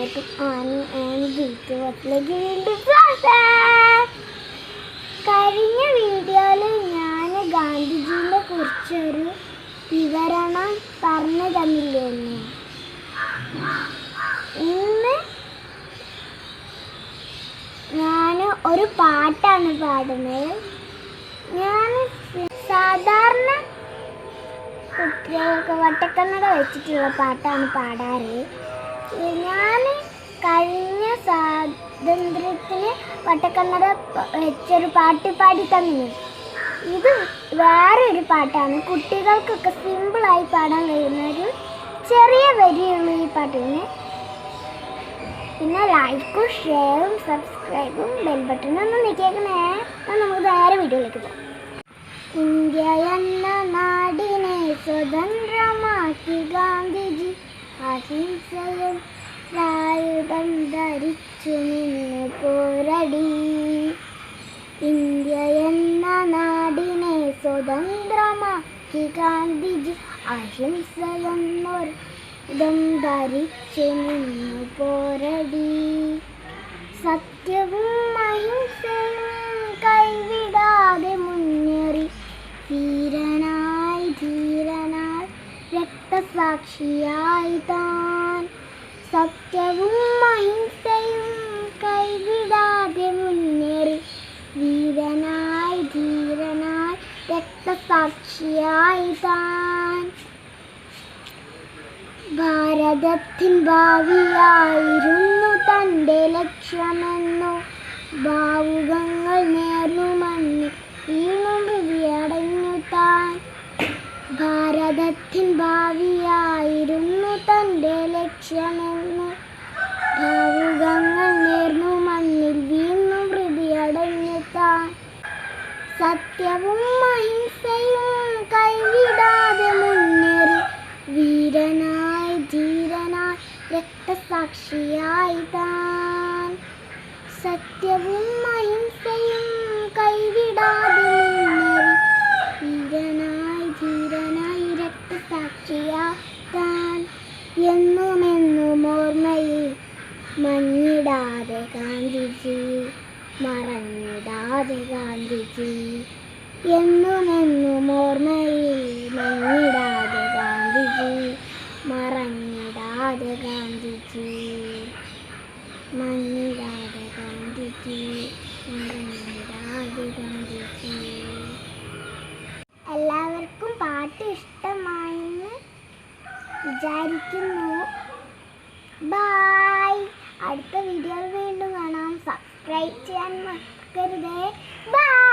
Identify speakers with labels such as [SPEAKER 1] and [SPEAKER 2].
[SPEAKER 1] എല്ലാവർക്കും വീട്ടിലേക്ക് വീണ്ടും സ്വാഗതം. കഴിഞ്ഞ വീഡിയോയിൽ ഞാൻ ഗാന്ധിജീനെ കുറിച്ചൊരു വിവരണം പറഞ്ഞു തന്നില്ലായിരുന്നു. ഇന്ന് ഞാൻ ഒരു പാട്ടാണ് പാടുന്നത്. ഞാൻ സാധാരണ കുട്ടികൾക്ക് വട്ടക്കണ്ണട വെച്ചിട്ടുള്ള പാട്ടാണ് പാടാറ്. ഞാൻ കഴിഞ്ഞ സ്വാതന്ത്ര്യത്തിന് വട്ടക്കണ്ണട വെച്ചൊരു പാട്ട് പാടി തന്നു. ഇത് വേറൊരു പാട്ടാണ്, കുട്ടികൾക്കൊക്കെ സിമ്പിളായി പാടാൻ കഴിയുന്ന ഒരു ചെറിയ വരിയുള്ളൂ ഈ പാട്ടിന്. പിന്നെ ലൈക്കും ഷെയറും സബ്സ്ക്രൈബും ബെൽ ബട്ടണും ഒന്നും നിൽക്കേക്കണേ. നമുക്ക് നേരെ വീഡിയോയിലേക്ക് പോകാം. ഇന്ത്യ എന്ന നാടിനെ സ്വതന്ത്രമാക്കി ഗാന്ധിജി അഹിംസയും ആയുധം ധരിച്ചു നിന്ന് പോരടി. ഇന്ത്യ എന്ന നാടിനെ സ്വതന്ത്രമാക്കി ഗാന്ധിജി അഹിംസയും ആയുധം ധരിച്ചു നിന്ന് പോരടി. സത്യവും അഹിംസയും കൈവിടാതെ മുന്നേറി ധീരനായി രക്തസാക്ഷിയായി താൻ. സത്യവും അഹിംസയും കൈവിടാതെ മുന്നേറി ധീരനായി രക്തസാക്ഷിയായി താൻ. ഭാരതത്തിൻ ഭാവിയായിരുന്നു തൻ്റെ ലക്ഷ്യമെന്നു ഭാവുകങ്ങൾ നേർന്നു മണ്ണിൽ വീണു മൃതിയടഞ്ഞു താൻ. ഭാരതത്തിൻ ഭാവിയായിരുന്നു തൻ്റെ ലക്ഷ്യമെന്നു ഭാവുകങ്ങൾ നേർന്നു മണ്ണിൽ വീണു മൃതിയടഞ്ഞു താൻ. സത്യവും അഹിംസയും കൈവിടാതെ മുന്നേറി ധീരനായി രക്തസാക്ഷിയായി താൻ. സത്യവും അഹിംസയും കൈവിടാതെ മുന്നേറി ധീരനായി രക്തസാക്ഷിയായി താൻ. എന്നുമെന്നും ഓർമ്മയിൽ മങ്ങിടാതെ ഗാന്ധിജി, മറഞ്ഞിടാതെ ഗാന്ധിജി. എന്നുമെന്നും ഓർമ്മയിൽ മങ്ങിടാതെ ഗാന്ധിജി, മറഞ്ഞിടാതെ ഗാന്ധിജി. മങ്ങിടാതെ ഗാന്ധിജി, മറഞ്ഞിടാതെ ഗാന്ധിജി. എല്ലാവർക്കും പാട്ട് ഇഷ്ടമായെന്ന് വിചാരിക്കുന്നു. ബായ്. അടുത്ത വീഡിയോയിൽ വീണ്ടും കാണാം. സബ്സ്ക്രൈബ് ചെയ്യാൻ മറക്കരുതേ. ബൈ.